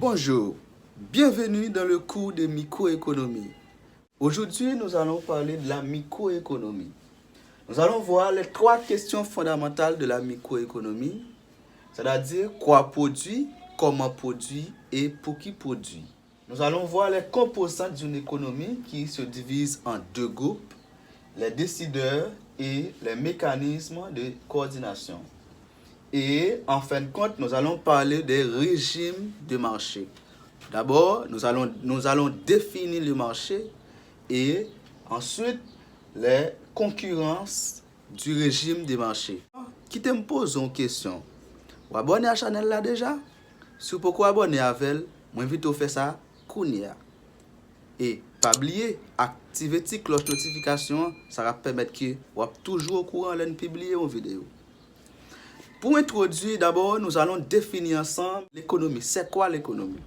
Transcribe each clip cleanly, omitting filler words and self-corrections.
Bonjour, bienvenue dans le cours de microéconomie. Aujourd'hui, nous allons parler de la microéconomie. Nous allons voir les trois questions fondamentales de la microéconomie, c'est-à-dire quoi produit, comment produit et pour qui produit. Nous allons voir les composantes d'une économie qui se divise en deux groupes, les décideurs et les mécanismes de coordination. Et en fin de compte, nous allons parler des régimes de marché. D'abord, nous allons définir le marché et ensuite les concurrences du régime de marché. Qui te me pose une question? Vous abonnez à la chaîne là déjà? Si vous pouvez abonner à elle, moi invite à faire ça kounia. Et pas oublier, activer la cloche de notification, ça va permettre que vous soyez toujours au courant de publier une vidéo. Pour introduire, d'abord, nous allons définir ensemble l'économie. C'est quoi l'économie?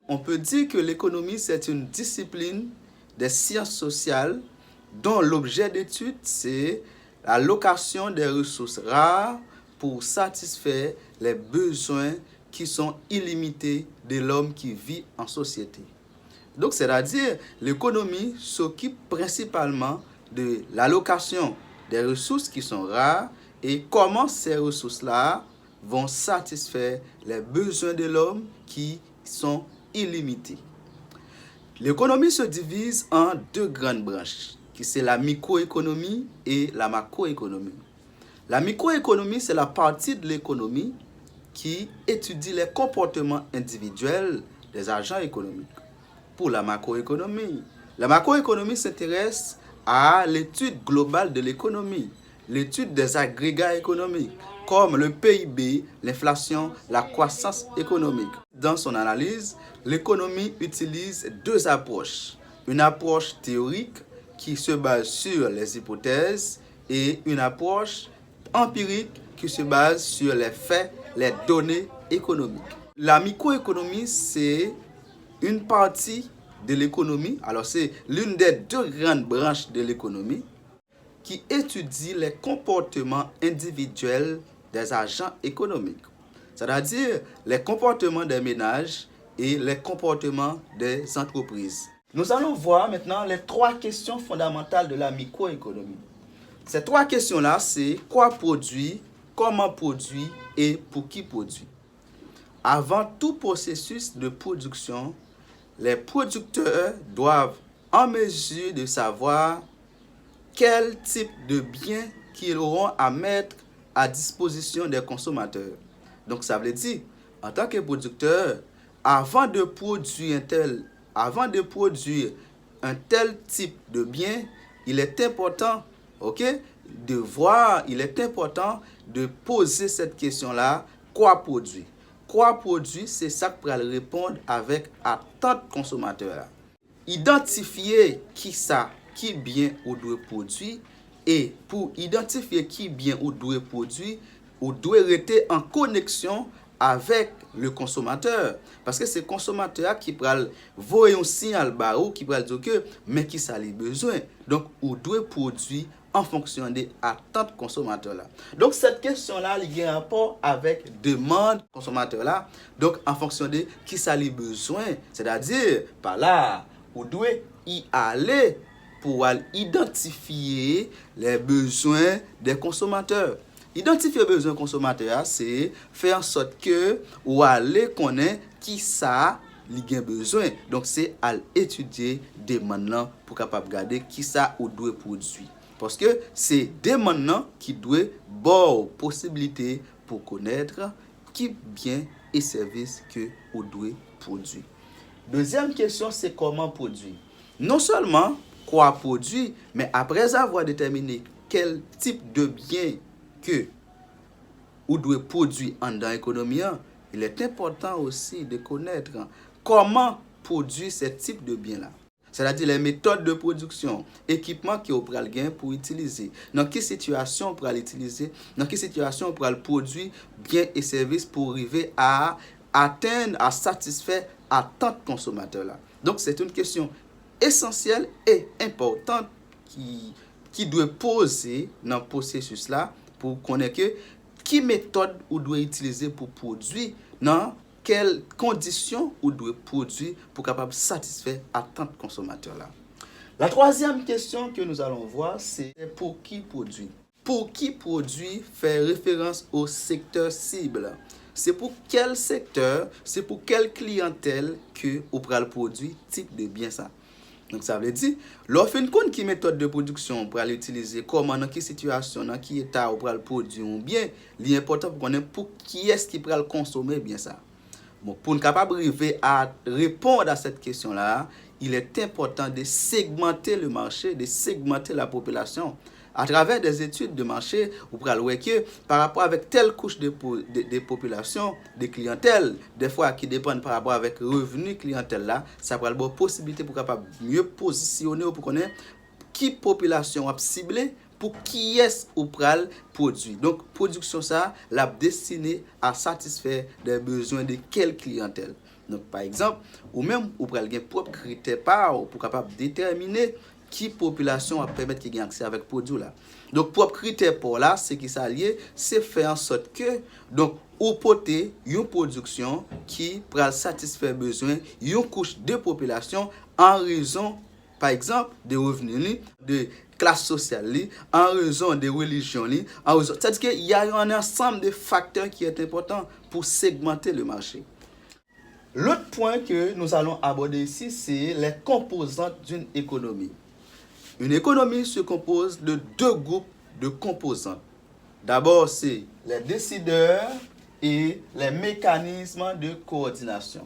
On peut dire que l'économie, c'est une discipline des sciences sociales dont l'objet d'étude, c'est l'allocation des ressources rares pour satisfaire les besoins qui sont illimités de l'homme qui vit en société. Donc, c'est-à-dire, l'économie s'occupe principalement de l'allocation des ressources qui sont rares et comment ces ressources-là vont satisfaire les besoins de l'homme qui sont illimités. L'économie se divise en deux grandes branches, qui sont la microéconomie et la macroéconomie. La microéconomie, c'est la partie de l'économie qui étudie les comportements individuels des agents économiques. Pour la macroéconomie s'intéresse à l'étude globale de l'économie, l'étude des agrégats économiques, comme le PIB, l'inflation, la croissance économique. Dans son analyse, l'économie utilise deux approches. Une approche théorique qui se base sur les hypothèses et une approche empirique qui se base sur les faits, les données économiques. La microéconomie, c'est une partie de l'économie, alors c'est l'une des deux grandes branches de l'économie qui étudie les comportements individuels des agents économiques, c'est-à-dire les comportements des ménages et les comportements des entreprises. Nous allons voir maintenant les trois questions fondamentales de la microéconomie. Ces trois questions-là, c'est quoi produit, comment produit et pour qui produit. Avant tout processus de production, les producteurs doivent en mesure de savoir quel type de biens qu'ils auront à mettre à disposition des consommateurs. Donc ça veut dire, en tant que producteur, avant de produire un tel type de bien, il est important, il est important de poser cette question-là, quoi produire? Quoi produit, c'est ça que pour répondre avec attente consommateur. Identifier qui bien ou doit produire et pour identifier qui bien ou doit produire, ou doit rester en connexion avec le consommateur parce que c'est le consommateur qui va voir un signal barreau qui va dire que mais qui ça a besoin. Donc ou doit produire en fonction des attentes consommateurs là. Donc cette question là il y a un rapport avec demande consommateur là. Donc en fonction de qui ça a besoin, c'est-à-dire par là ou doit y aller pour identifier les besoins des consommateurs. Identifier les besoins des consommateurs, c'est faire en sorte que ou aller connaître qui ça il a besoin. Donc c'est à étudier dès maintenant pour capable regarder qui ça ou doit produire. Parce que c'est dès maintenant qui doit avoir possibilité pour connaître qui bien et service que ou doit produire. Deuxième question, c'est comment produire. Non seulement quoi produire, mais après avoir déterminé quel type de bien que ou doit produire dans l'économie, il est important aussi de connaître comment produire ce type de bien là. C'est-à-dire les méthodes de production, équipement qui on pral gain pour utiliser. Dans quelle situation on pral l'utiliser, dans quelle situation on pral produire bien et services pour arriver à atteindre, à satisfaire attente consommateur là. Donc c'est une question essentielle et importante qui doit poser dans le processus là pour connaître qui méthode ou doit utiliser pour produire dans quelles conditions ou doit produire pour capable satisfaire attente consommateur là. La troisième question que nous allons voir, c'est pour qui produit. Pour qui produit fait référence au secteur cible. C'est pour quel secteur, c'est pour quelle clientèle que vous prenez le produit type de bien ça. Donc ça veut dire, lorsque une compte qui méthode de production pour l'utiliser, comment, dans quelle situation, dans quel état vous prenez le produit ou bien, l'important pour connaître pour qui est-ce qui peut le consommer bien ça. Bon, pour nous capable arriver à répondre à cette question-là, il est important de segmenter le marché, de segmenter la population. À travers des études de marché, vous pouvez voir que par rapport avec telle couche de population, de clientèle, des fois qui dépendent par rapport avec revenu clientèle là, ça peut avoir possibilité pour capable mieux positionner pour connaître qui population a ciblé pour qui est-ce ou pral produit. Donc production ça la destinée à satisfaire des besoins de quelle clientèle. Donc par exemple, ou même ou pral gen propre critère pour capable déterminer qui population va permettre qu'il ait accès avec produit là. Donc propre critère pour là, c'est qui ça lié, c'est faire en sorte que donc ou porter une production qui pral satisfaire besoin une couche de population en raison par exemple de revenus de classe sociale en raison de religion en raison, c'est-à-dire qu'il y a un ensemble de facteurs qui est important pour segmenter le marché. L'autre point que nous allons aborder ici, c'est les composantes d'une économie. Une économie se compose de deux groupes de composantes. D'abord, c'est les décideurs et les mécanismes de coordination.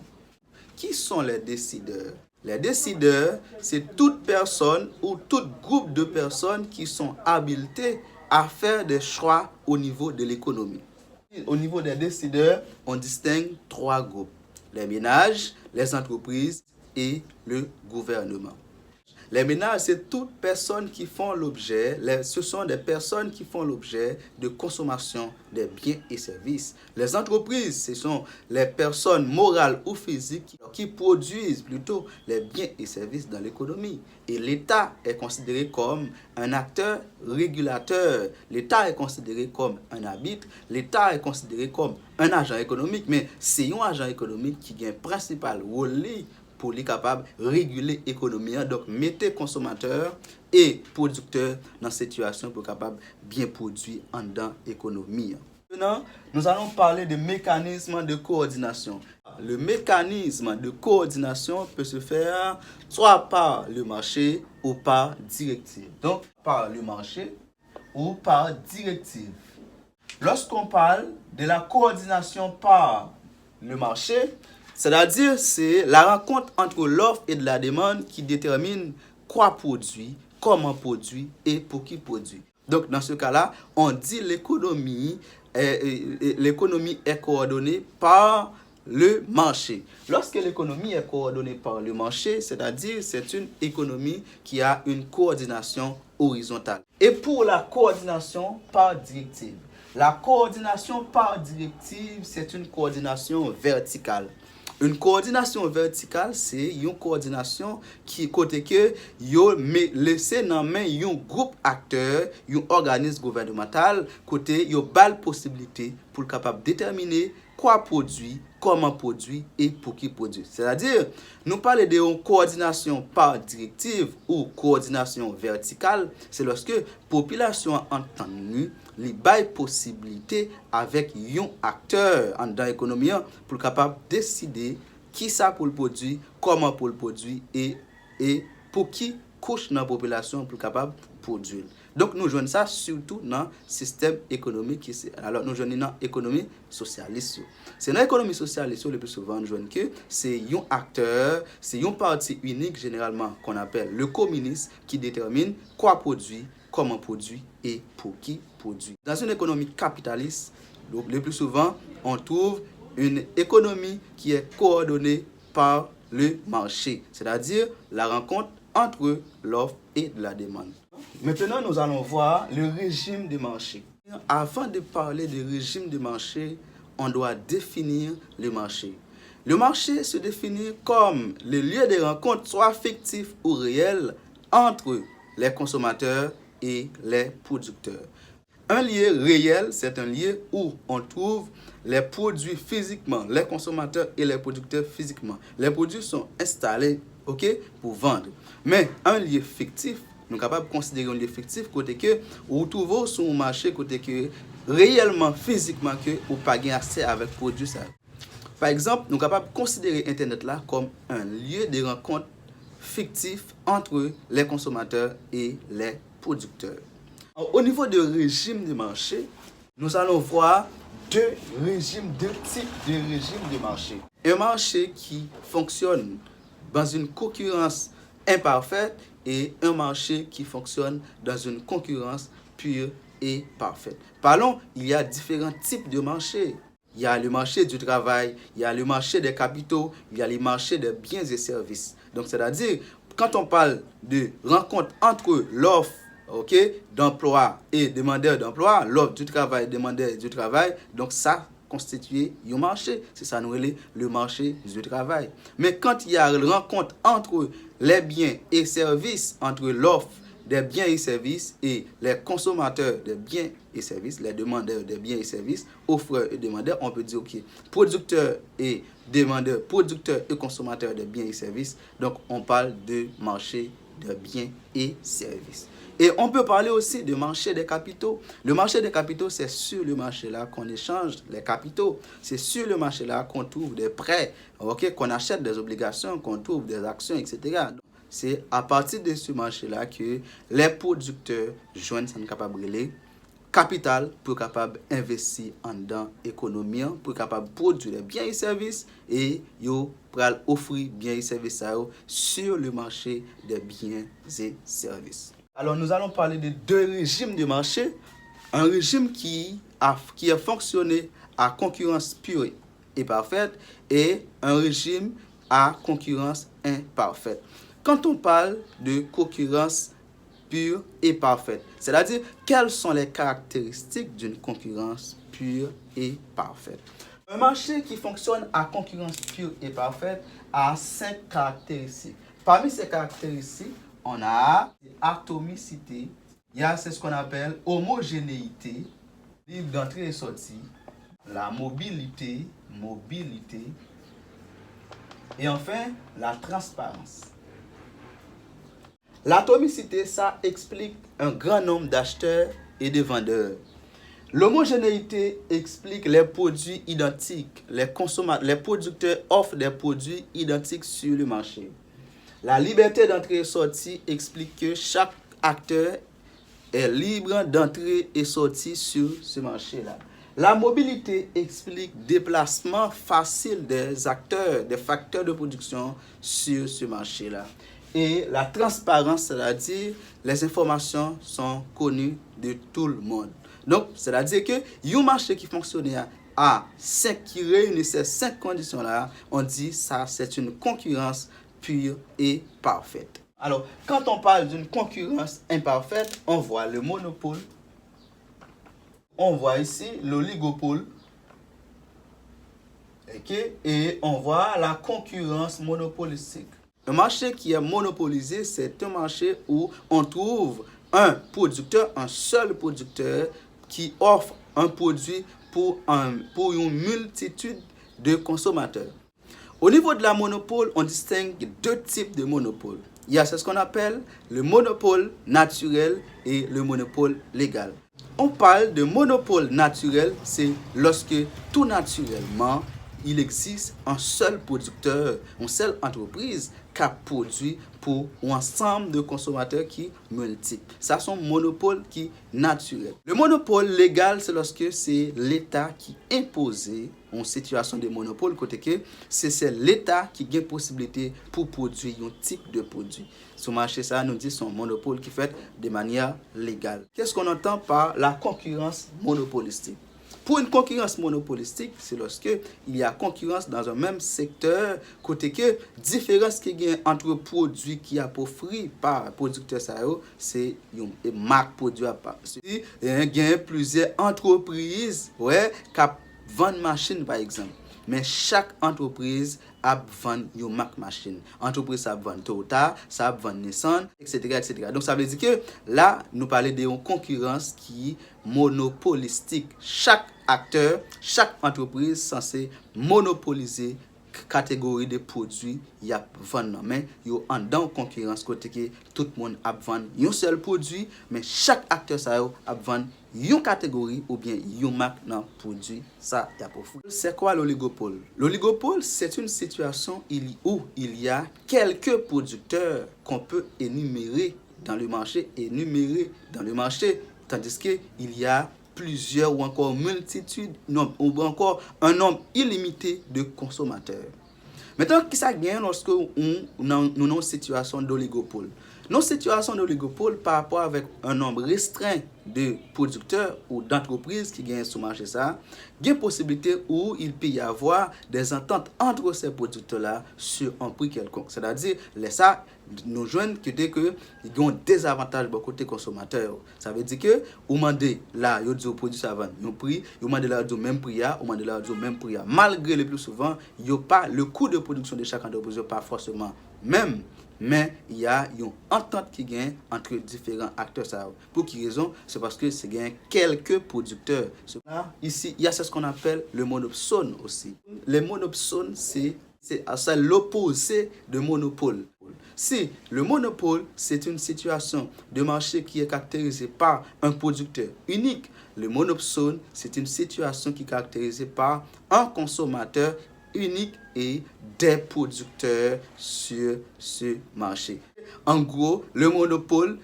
Qui sont les décideurs? Les décideurs, c'est toute personne ou tout groupe de personnes qui sont habilitées à faire des choix au niveau de l'économie. Au niveau des décideurs, on distingue trois groupes. Les ménages, les entreprises et le gouvernement. Les ménages, c'est toutes personnes qui font l'objet, ce sont des personnes qui font l'objet de consommation des biens et services. Les entreprises, ce sont les personnes morales ou physiques qui produisent plutôt les biens et services dans l'économie. Et l'État est considéré comme un acteur régulateur. L'État est considéré comme un arbitre. L'État est considéré comme un agent économique. Mais c'est un agent économique qui a un principal rôle pour les capables de réguler l'économie. Donc, mettez consommateurs et producteurs dans cette situation pour capables bien produire en dans l'économie. Maintenant, nous allons parler de mécanismes de coordination. Le mécanisme de coordination peut se faire soit par le marché ou par directive. Donc, par le marché ou par directive. Lorsqu'on parle de la coordination par le marché, c'est-à-dire, c'est la rencontre entre l'offre et de la demande qui détermine quoi produit, comment produit et pour qui produit. Donc, dans ce cas-là, on dit l'économie est coordonnée par le marché. Lorsque l'économie est coordonnée par le marché, c'est-à-dire, c'est une économie qui a une coordination horizontale. Et pour la coordination par directive, la coordination par directive, c'est une coordination verticale. Une coordination verticale, c'est une coordination qui côté que yo laissé dans main un groupe acteur, un organisme gouvernemental côté yo bal possibilité pour capable déterminer quoi produit, comment produit et pour qui produit. C'est-à-dire, nous parlons de coordination par directive ou coordination verticale, c'est lorsque la population entend li bay possibilité avec un acteur dans l'économie pour capable décider qui ça pour le produit, comment pour le produit et pour qui couche dans la population pour capable produire. Donc nous jouons ça surtout dans le système économique. Alors nous jouons dans l'économie socialiste. C'est dans l'économie socialiste le plus souvent nous jouons que c'est un acteur, c'est un parti unique généralement qu'on appelle le communiste qui détermine quoi produit, comment produit et pour qui produit. Dans une économie capitaliste, le plus souvent, on trouve une économie qui est coordonnée par le marché, c'est-à-dire la rencontre entre l'offre et la demande. Maintenant, nous allons voir le régime de marché. Avant de parler de régime de marché, on doit définir le marché. Le marché se définit comme le lieu de rencontre, soit fictif ou réel, entre les consommateurs et les producteurs. Un lieu réel, c'est un lieu où on trouve les produits physiquement, les consommateurs et les producteurs physiquement. Les produits sont installés, ok, pour vendre. Mais un lieu fictif, nous sommes capables de considérer un lieu fictif côté que vous trouvez sur un marché côté que réellement, physiquement, que vous n'avez pas accès avec produits. Par exemple, nous sommes capables de considérer Internet là comme un lieu de rencontre fictif entre les consommateurs et les producteurs. Au niveau du régime de marché, nous allons voir deux types de régimes de marché. Un marché qui fonctionne dans une concurrence imparfaite et un marché qui fonctionne dans une concurrence pure et parfaite. Parlons, il y a différents types de marchés. Il y a le marché du travail, il y a le marché des capitaux, il y a le marché des biens et services. Donc, c'est-à-dire, quand on parle de rencontre entre l'offre d'emploi et demandeur d'emploi, l'offre du travail, demandeur du travail, donc ça constitue un marché. C'est ça nous appelons le marché du travail. Mais quand il y a une rencontre entre les biens et services, entre l'offre des biens et services et les consommateurs des biens et services, les demandeurs des biens et services, offreurs et demandeurs, on peut dire ok, producteurs et demandeurs, producteurs et consommateurs des biens et services. Donc on parle de marché de biens et services. Et on peut parler aussi du marché des capitaux. Le marché des capitaux, c'est sur le marché-là qu'on échange les capitaux. C'est sur le marché-là qu'on trouve des prêts, qu'on achète des obligations, qu'on trouve des actions, etc. C'est à partir de ce marché-là que les producteurs joignent cette capacité capital pour capable investir en dans l'économie, pour capable produire des biens et services et yo pral offrir biens et services sur le marché des biens et services. Alors nous allons parler de deux régimes de marché. Un régime qui a fonctionné à concurrence pure et parfaite et un régime à concurrence imparfaite. Quand on parle de concurrence pure et parfaite, c'est-à-dire quelles sont les caractéristiques d'une concurrence pure et parfaite. Un marché qui fonctionne à concurrence pure et parfaite a 5 caractéristiques. Parmi ces caractéristiques, on a atomicité, il y a ce qu'on appelle homogénéité, libre d'entrée et sortie, la mobilité, et enfin la transparence. L'atomicité, ça explique un grand nombre d'acheteurs et de vendeurs. L'homogénéité explique les produits identiques. Les producteurs offrent des produits identiques sur le marché. La liberté d'entrée et sortie explique que chaque acteur est libre d'entrer et sortir sur ce marché-là. La mobilité explique déplacement facile des acteurs, des facteurs de production sur ce marché-là. Et la transparence, c'est-à-dire les informations sont connues de tout le monde. Donc, c'est-à-dire que un marché qui fonctionne qui réunit ces 5 conditions-là, on dit ça, c'est une concurrence pure et parfaite. Alors, quand on parle d'une concurrence imparfaite, on voit le monopole, on voit ici l'oligopole, et on voit la concurrence monopolistique. Un marché qui est monopolisé, c'est un marché où on trouve un seul producteur qui offre un produit pour une multitude de consommateurs. Au niveau de la monopole, on distingue 2 types de monopole. Il y a ce qu'on appelle le monopole naturel et le monopole légal. On parle de monopole naturel, c'est lorsque tout naturellement, il existe un seul producteur, une seule entreprise qui a produit pour un ensemble de consommateurs qui multiples. Ça, c'est un monopole qui est naturel. Le monopole légal, c'est lorsque c'est l'État qui impose une situation de monopole, côté que c'est l'État qui a la possibilité pour produire un type de produit. Sur le marché, ça nous dit son monopole qui fait de manière légale. Qu'est-ce qu'on entend par la concurrence monopolistique? Pour une concurrence monopolistique, c'est lorsque il y a concurrence dans un même secteur, côté que différence qui gagne entre produits qui a offert par producteur c'est une marque produit à part. Il y a plusieurs entreprises qui vendent machines par exemple. mais chaque entreprise a vendre une marque machine. Entreprise ça vend Toyota, ça vend Nissan, etc., etc. Donc ça veut dire que là, nous parlons d'une concurrence qui est monopolistique. Chaque acteur, chaque entreprise censée monopoliser catégorie de produits y a vendre mais yo en dans concurrence côté que tout le monde a vendre un seul produit mais chaque acteur ça a vendre une catégorie ou bien une marque dans produit ça y a pas fou. C'est quoi l'oligopole? L'oligopole c'est une situation où il y a quelques producteurs qu'on peut énumérer dans le marché tandis que il y a plusieurs ou encore multitudes ou encore un nombre illimité de consommateurs. Maintenant, qui ça gagne lorsque nous avons une situation d'oligopole? Nos situations d'oligopole par rapport avec un nombre restreint de producteurs ou d'entreprises qui gagnent sur le marché, ça, il y a une possibilité où il peut y avoir des ententes entre ces producteurs-là sur un prix quelconque. C'est-à-dire, ça, nous joignent que ils ont des avantages pour côté consommateur. Ça veut dire que, vous demandez là, vous dites au produit ça vend un prix, vous demandez là, au même prix, vous demandez là, au même prix. Malgré le plus souvent, il y a pas le coût de production de chaque entreprise, pas forcément même. Mais il y a une entente qui gagne entre différents acteurs. Pour quelle raison? C'est parce que c'est gagne quelques producteurs. Ici, il y a ce qu'on appelle le monopsone aussi. Les monopsones, c'est l'opposé de monopole. Si le monopole, c'est une situation de marché qui est caractérisée par un producteur unique, le monopsone, c'est une situation qui est caractérisée par un consommateur unique et des producteurs sur ce marché. En gros, le monopole,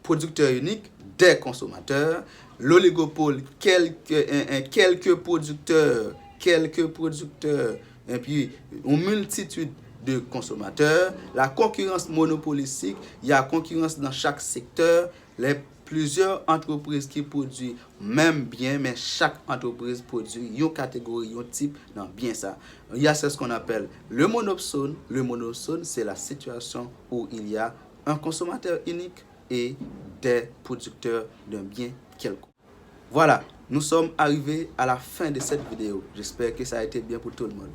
producteur unique, des consommateurs, l'oligopole, quelques producteurs, et puis une multitude de consommateurs, la concurrence monopolistique, il y a concurrence dans chaque secteur, plusieurs entreprises qui produisent même bien, mais chaque entreprise produit une catégorie, un type dans bien ça. Il y a ce qu'on appelle le monopsone. Le monopsone, c'est la situation où il y a un consommateur unique et des producteurs d'un bien quelconque. Voilà, nous sommes arrivés à la fin de cette vidéo. J'espère que ça a été bien pour tout le monde.